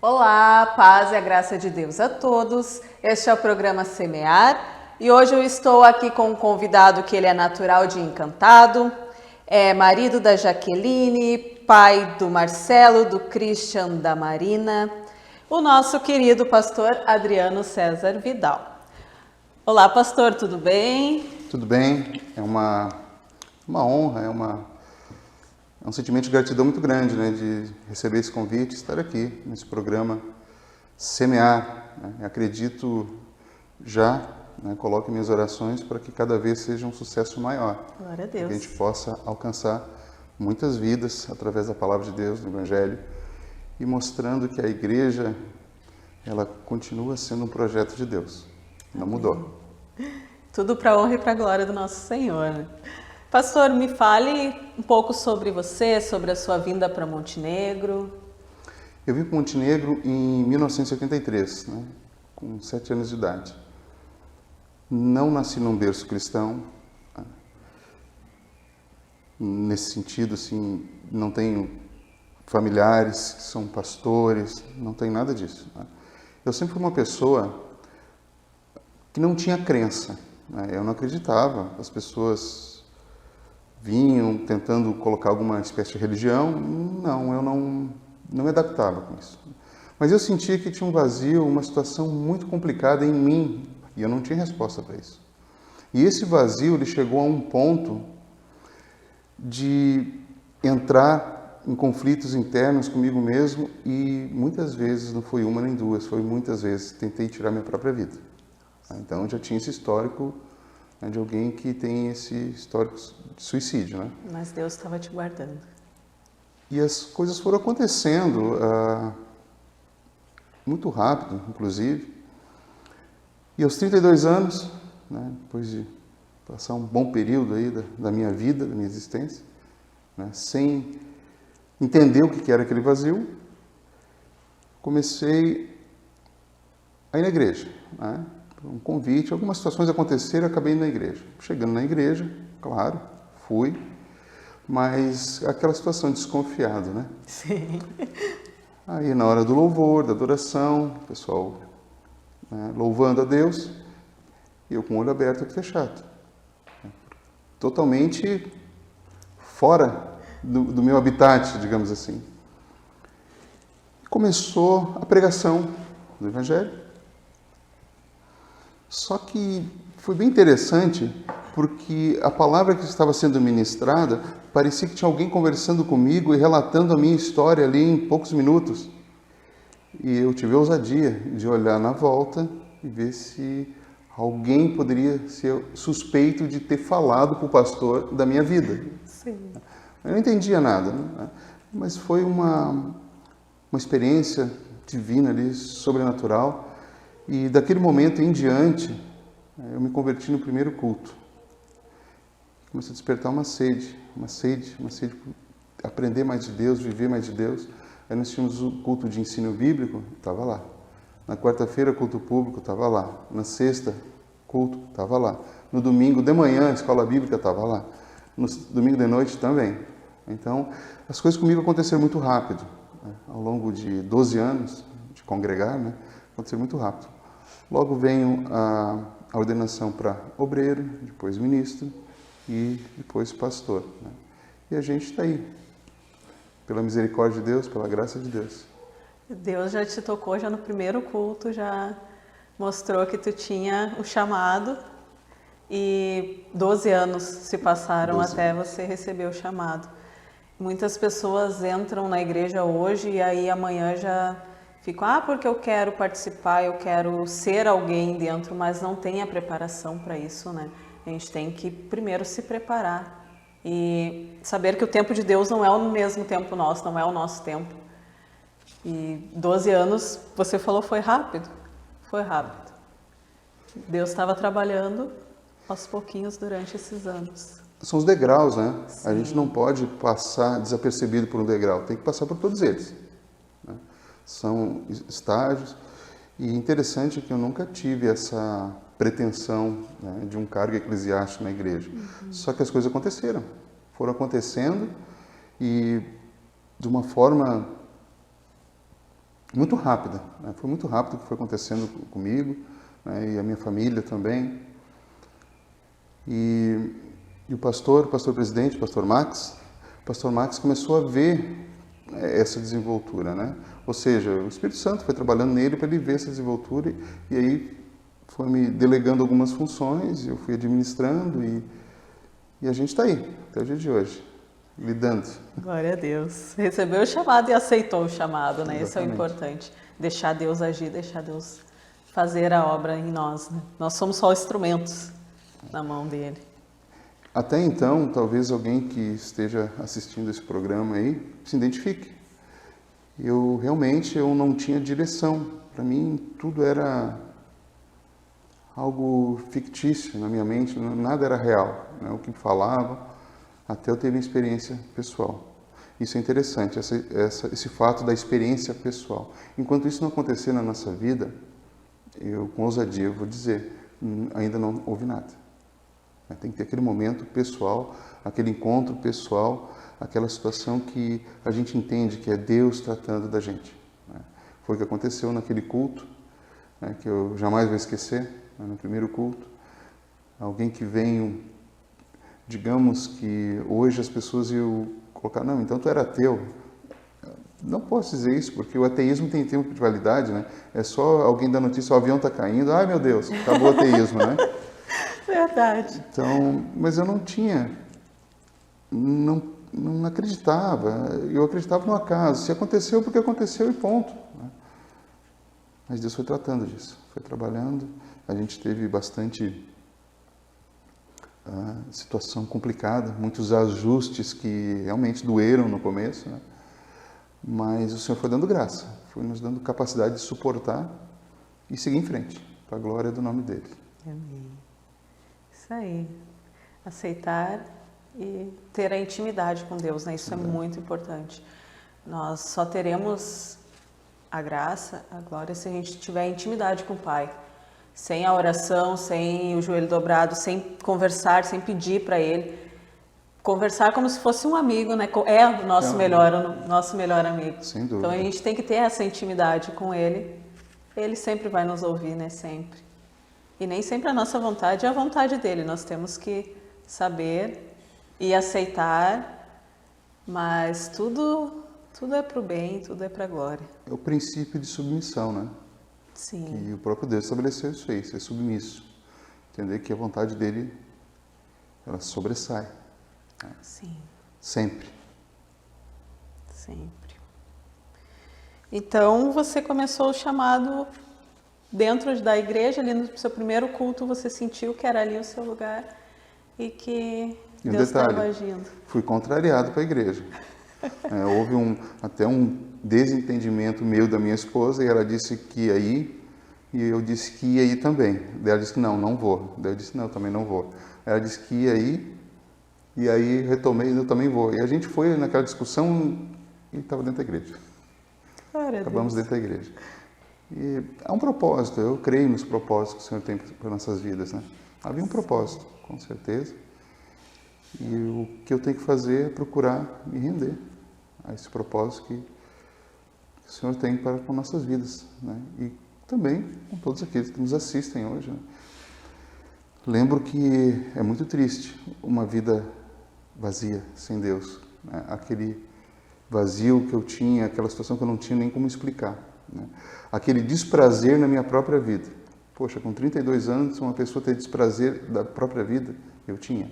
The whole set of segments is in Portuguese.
Olá, paz e a graça de Deus a todos. Este é o programa Semear e hoje eu estou aqui com um convidado que ele é natural de Encantado, é marido da Jaqueline, pai do Marcelo, do Christian, da Marina, o nosso querido pastor Adriano César Vidal. Olá, pastor, tudo bem? Tudo bem, é uma honra, é um sentimento de gratidão muito grande, né, de receber esse convite, estar aqui nesse programa Semear. Né? Acredito já, né, coloco minhas orações para que cada vez seja um sucesso maior. Glória a Deus. Que a gente possa alcançar muitas vidas através da palavra de Deus, do Evangelho, e mostrando que a igreja, ela continua sendo um projeto de Deus, não mudou. Tudo para a honra e para a glória do nosso Senhor. Pastor, me fale um pouco sobre você, sobre a sua vinda para Montenegro. Eu vim para Montenegro em 1983, né, com 7 anos de idade. Não nasci num berço cristão. Nesse sentido, assim, não tenho familiares que são pastores, não tem nada disso. Né? Eu sempre fui uma pessoa que não tinha crença. Né? Eu não acreditava. As pessoas vinham tentando colocar alguma espécie de religião. Não, eu não me adaptava com isso. Mas eu sentia que tinha um vazio, uma situação muito complicada em mim, e eu não tinha resposta para isso. E esse vazio, ele chegou a um ponto de entrar em conflitos internos comigo mesmo, e muitas vezes, não foi uma nem duas, foi muitas vezes, tentei tirar minha própria vida. Então, eu já tinha esse histórico, né, de alguém que tem esse histórico de suicídio, né? Mas Deus estava te guardando. E as coisas foram acontecendo muito rápido, inclusive. E aos 32 anos, né, depois de passar um bom período aí da minha vida, da minha existência, né, sem entender o que era aquele vazio, comecei a ir na igreja, né? Um convite, algumas situações aconteceram, eu acabei indo na igreja. Chegando na igreja, claro, fui, mas aquela situação desconfiado, né? Sim. Aí na hora do louvor, da adoração, o pessoal, né, louvando a Deus, eu com o olho aberto e fechado. Totalmente fora do meu habitat, digamos assim. Começou a pregação do Evangelho. Só que foi bem interessante, porque a palavra que estava sendo ministrada, parecia que tinha alguém conversando comigo e relatando a minha história ali em poucos minutos. E eu tive a ousadia de olhar na volta e ver se alguém poderia ser suspeito de ter falado para o pastor da minha vida. Sim. Eu não entendia nada, né? Mas foi uma experiência divina ali, sobrenatural. E daquele momento em diante, eu me converti no primeiro culto. Comecei a despertar uma sede por aprender mais de Deus, viver mais de Deus. Aí nós tínhamos o culto de ensino bíblico, estava lá. Na quarta-feira, culto público, estava lá. Na sexta, culto, estava lá. No domingo de manhã, a escola bíblica estava lá. No domingo de noite também. Então, as coisas comigo aconteceram muito rápido. Né? Ao longo de 12 anos de congregar, né? Aconteceu muito rápido. Logo veio a ordenação para obreiro, depois ministro e depois pastor. Né? E a gente está aí, pela misericórdia de Deus, pela graça de Deus. Deus já te tocou, já no primeiro culto, já mostrou que tu tinha o chamado e 12 anos se passaram 12 até você receber o chamado. Muitas pessoas entram na igreja hoje e aí amanhã já ficam, porque eu quero participar, eu quero ser alguém dentro, mas não tem a preparação para isso, né? A gente tem que primeiro se preparar e saber que o tempo de Deus não é o mesmo tempo nosso, não é o nosso tempo. E 12 anos, você falou, foi rápido? Foi rápido. Deus estava trabalhando aos pouquinhos durante esses anos. São os degraus, né? Sim. A gente não pode passar desapercebido por um degrau, tem que passar por todos eles. Né? São estágios. E interessante que eu nunca tive essa pretensão, né, de um cargo eclesiástico na igreja. Só que as coisas aconteceram. Foram acontecendo e de uma forma muito rápida, né? Foi muito rápido o que foi acontecendo comigo, né? E a minha família também. E o pastor presidente, o pastor Max começou a ver essa desenvoltura, né? Ou seja, o Espírito Santo foi trabalhando nele para ele ver essa desenvoltura e aí foi me delegando algumas funções, eu fui administrando e a gente está aí, até o dia de hoje, lidando. Glória a Deus. Recebeu o chamado e aceitou o chamado, né? Isso é o Exatamente. importante. Deixar Deus agir, deixar Deus fazer a obra em nós, né? Nós somos só instrumentos na mão dele. Até então, talvez alguém que esteja assistindo esse programa aí se identifique. Eu não tinha direção. Para mim, tudo era algo fictício na minha mente, nada era real, né? O que falava, até eu ter minha experiência pessoal. Isso é interessante, esse fato da experiência pessoal. Enquanto isso não acontecer na nossa vida, eu com ousadia vou dizer, ainda não houve nada. Tem que ter aquele momento pessoal, aquele encontro pessoal, aquela situação que a gente entende que é Deus tratando da gente. Foi o que aconteceu naquele culto, que eu jamais vou esquecer, no primeiro culto. Alguém que veio, digamos que hoje as pessoas iam colocar, não, então tu era ateu. Não posso dizer isso, porque o ateísmo tem tempo de validade, né? É só alguém dar notícia, o avião está caindo, ai meu Deus, acabou o ateísmo, né? Verdade. Então, mas eu não acreditava, eu acreditava no acaso, se aconteceu porque aconteceu e ponto. Né? Mas Deus foi tratando disso, foi trabalhando, a gente teve bastante situação complicada, muitos ajustes que realmente doeram no começo, né? Mas o Senhor foi dando graça, foi nos dando capacidade de suportar e seguir em frente, para a glória do nome dele. Amém. Isso aí. Aceitar e ter a intimidade com Deus, né? Isso é muito importante. Nós só teremos a graça, a glória, se a gente tiver intimidade com o Pai. Sem a oração, sem o joelho dobrado, sem conversar, sem pedir para Ele. Conversar como se fosse um amigo, né? É o nosso melhor amigo. Sem dúvida. Então a gente tem que ter essa intimidade com Ele. Ele sempre vai nos ouvir, né? Sempre. E nem sempre a nossa vontade é a vontade dele. Nós temos que saber e aceitar, mas tudo é para o bem, tudo é para a glória. É o princípio de submissão, né? Sim. E o próprio Deus estabeleceu isso aí, ser submisso. Entender que a vontade dele, ela sobressai. Né? Sim. Sempre. Sempre. Então, você começou o chamado dentro da igreja, ali no seu primeiro culto, você sentiu que era ali o seu lugar e que Deus estava agindo. Fui contrariado para a igreja. Houve até um desentendimento meu da minha esposa e ela disse que ia ir e eu disse que ia ir também. Daí ela disse que não vou. Daí eu disse não, eu também não vou. Ela disse que ia ir e aí retomei, eu também vou. E a gente foi naquela discussão e estava dentro da igreja. Acabamos dentro da igreja. E há um propósito, eu creio nos propósitos que o Senhor tem para nossas vidas, né? Havia um propósito, com certeza. E o que eu tenho que fazer é procurar me render a esse propósito que o Senhor tem para com nossas vidas, né? E também com todos aqueles que nos assistem hoje, né? Lembro que é muito triste uma vida vazia, sem Deus, né? Aquele vazio que eu tinha, aquela situação que eu não tinha nem como explicar, né? Aquele desprazer na minha própria vida. Poxa, com 32 anos, uma pessoa ter desprazer da própria vida, eu tinha.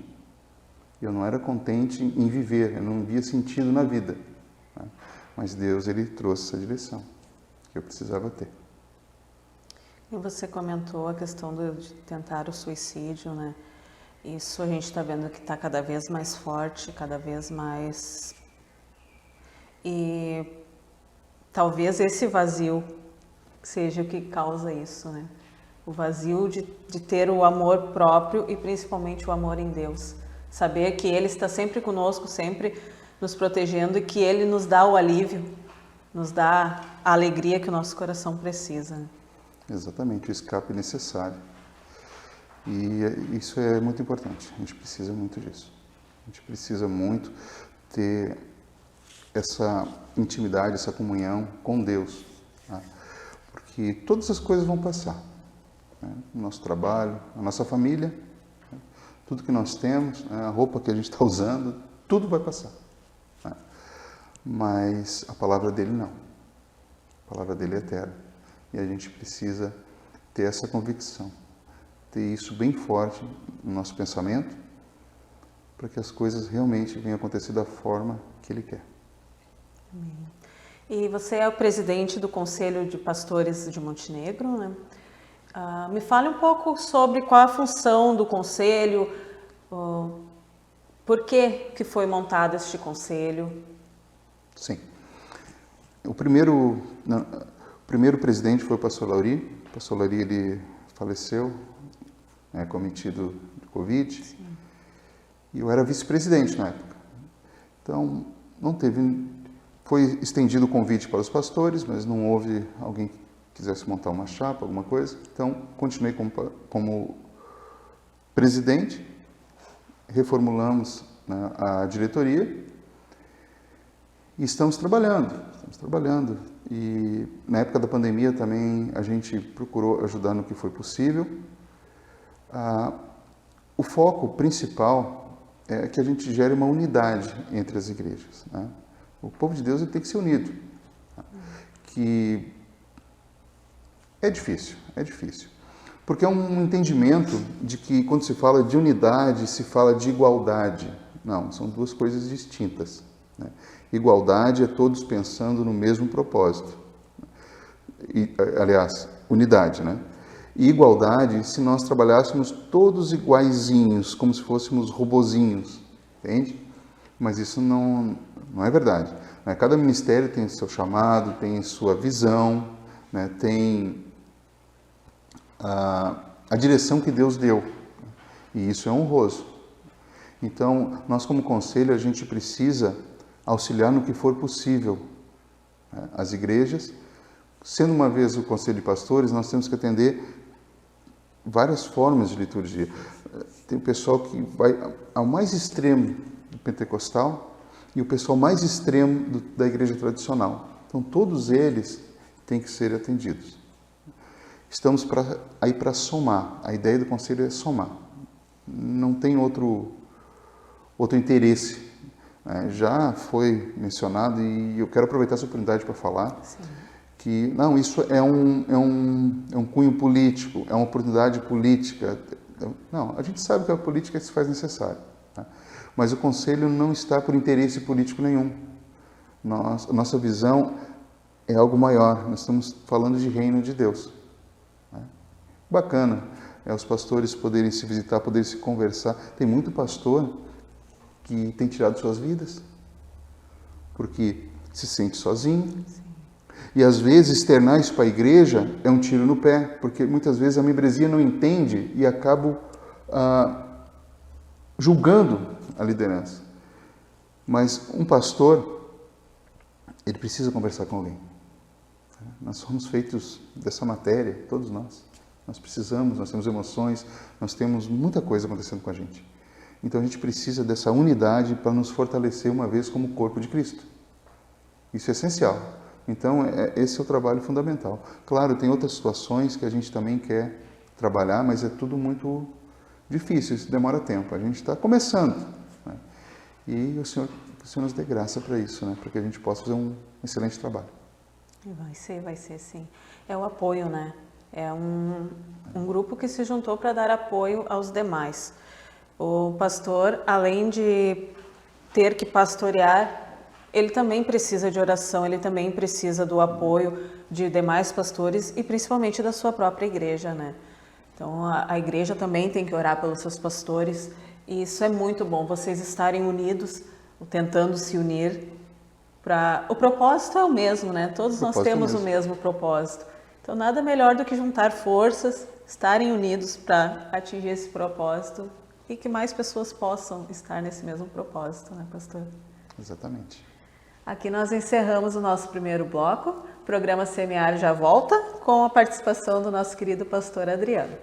Eu não era contente em viver, eu não via sentido na vida. Né? Mas Deus, Ele trouxe essa direção que eu precisava ter. E você comentou a questão de tentar o suicídio, né? Isso a gente está vendo que está cada vez mais forte, cada vez mais... E talvez esse vazio seja o que causa isso, né? O vazio de ter o amor próprio e principalmente o amor em Deus. Saber que Ele está sempre conosco, sempre nos protegendo e que Ele nos dá o alívio, nos dá a alegria que o nosso coração precisa. Né? Exatamente, o escape necessário. E isso é muito importante, a gente precisa muito disso. A gente precisa muito ter essa intimidade, essa comunhão com Deus. Né? Porque todas as coisas vão passar. Né? O nosso trabalho, a nossa família, né? Tudo que nós temos, né? A roupa que a gente está usando, tudo vai passar. Né? Mas a palavra dele não. A palavra dele é eterna. E a gente precisa ter essa convicção, ter isso bem forte no nosso pensamento, para que as coisas realmente venham acontecer da forma que ele quer. Amém. E você é o presidente do Conselho de Pastores de Montenegro, né? Me fale um pouco sobre qual a função do Conselho, por que foi montado este Conselho? Sim. O primeiro presidente foi o pastor Lauri. O pastor Lauri, ele faleceu, cometido de Covid. Sim. E eu era vice-presidente na época. Então, não teve... Foi estendido o convite para os pastores, mas não houve alguém que quisesse montar uma chapa, alguma coisa. Então, continuei como presidente, reformulamos, né, a diretoria e estamos trabalhando. E na época da pandemia também a gente procurou ajudar no que foi possível. O foco principal é que a gente gere uma unidade entre as igrejas, né? O povo de Deus, ele tem que ser unido. Que é difícil. Porque é um entendimento de que quando se fala de unidade, se fala de igualdade. Não, são duas coisas distintas. Né? Igualdade é todos pensando no mesmo propósito. Aliás, unidade, né? E igualdade, se nós trabalhássemos todos iguaizinhos, como se fôssemos robozinhos, entende? Mas isso não é verdade. Né? Cada ministério tem seu chamado, tem sua visão, né? Tem a direção que Deus deu. E isso é honroso. Então, nós como conselho, a gente precisa auxiliar no que for possível, né? As igrejas. Sendo uma vez o conselho de pastores, nós temos que atender várias formas de liturgia. Tem o pessoal que vai ao mais extremo do pentecostal e o pessoal mais extremo da igreja tradicional. Então, todos eles têm que ser atendidos. Estamos aí para somar. A ideia do conselho é somar. Não tem outro interesse. Já foi mencionado e eu quero aproveitar essa oportunidade para falar. Sim. Que não, isso é um cunho político, é uma oportunidade política. Não, a gente sabe que a política se faz necessária. Tá? Mas o Conselho não está por interesse político nenhum. Nossa visão é algo maior. Nós estamos falando de reino de Deus. Né? Bacana os pastores poderem se visitar, poderem se conversar. Tem muito pastor que tem tirado suas vidas porque se sente sozinho. Sim. E às vezes externar isso para a igreja é um tiro no pé, porque muitas vezes a membresia não entende e acaba julgando a liderança. Mas um pastor, ele precisa conversar com alguém. Nós somos feitos dessa matéria, todos nós. Nós precisamos, nós temos emoções, nós temos muita coisa acontecendo com a gente. Então a gente precisa dessa unidade para nos fortalecer uma vez como corpo de Cristo. Isso é essencial. Então, esse é o trabalho fundamental. Claro, tem outras situações que a gente também quer trabalhar, mas é tudo muito difícil, isso demora tempo. A gente está começando. Né? E que o Senhor nos dê graça para isso, né? Para que a gente possa fazer um excelente trabalho. Vai ser sim. É o apoio, né? É um grupo que se juntou para dar apoio aos demais. O pastor, além de ter que pastorear, ele também precisa de oração, ele também precisa do apoio de demais pastores e principalmente da sua própria igreja, né? Então, a igreja também tem que orar pelos seus pastores e isso é muito bom, vocês estarem unidos, tentando se unir. O propósito é o mesmo, né? Todos nós temos o mesmo propósito. Então, nada melhor do que juntar forças, estarem unidos para atingir esse propósito e que mais pessoas possam estar nesse mesmo propósito, né, pastor? Exatamente. Aqui nós encerramos o nosso primeiro bloco. O programa Semear já volta com a participação do nosso querido pastor Adriano.